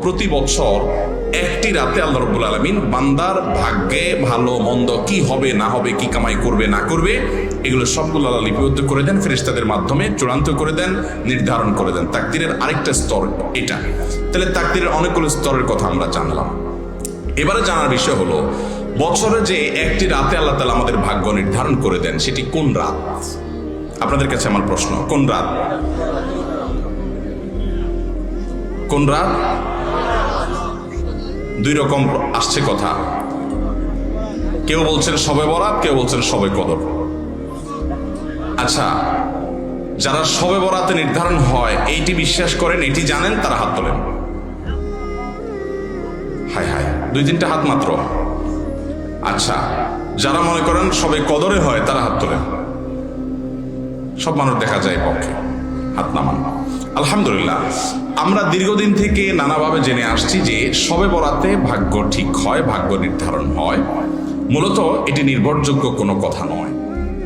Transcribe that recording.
প্রতি বছর একটি রাতে আল্লাহ রাব্বুল আলামিন বান্দার ভাগ্যে ভালো মন্দ কি হবে না হবে, কি কামাই করবে না করবে, এগুলো সবগুলো আল্লাহ লিপিবদ্ধ করে দেন, ফেরেশতাদের মাধ্যমে চূড়ান্ত করে দেন, নির্ধারণ করে দেন। তাকদীরের আরেকটা স্তর এটা। তাহলে তাকদীরের অনেকগুলো স্তরের কথা আমরা জানলাম। এবারে জানার বিষয় হলো, বছরে যে একটি রাতে আল্লাহ তাআলা আমাদের ভাগ্য নির্ধারণ করে দেন, সেটি কোন রাত? আপনাদের কাছে আমার প্রশ্ন, কোন রাত? কোন রাত? দুই রকম আসছে কথা। কেউ বলছেন শবে বরাত, কেউ বলছেন শবে কদর। আচ্ছা, যারা শবে বরাতে নির্ধারণ হয় এইটি বিশ্বাস করেন, এটি জানেন, তারা হাত তোলেন। হায় হায়, দুই তিনটা হাত মাত্র। আচ্ছা, যারা মনে করেন শবে কদরে হয়, তারা হাত তোলেন। সব মানুষ দেখা যায় পক্ষে, হাত নামান। আলহামদুলিল্লাহ, আমরা দীর্ঘদিন থেকে নানাভাবে জেনে আসছি যে শবে বরাতে ভাগ্য ঠিক হয়, ভাগ্য নির্ধারণ হয়। মূলত এটি নির্ভরযোগ্য কোনো কথা নয়।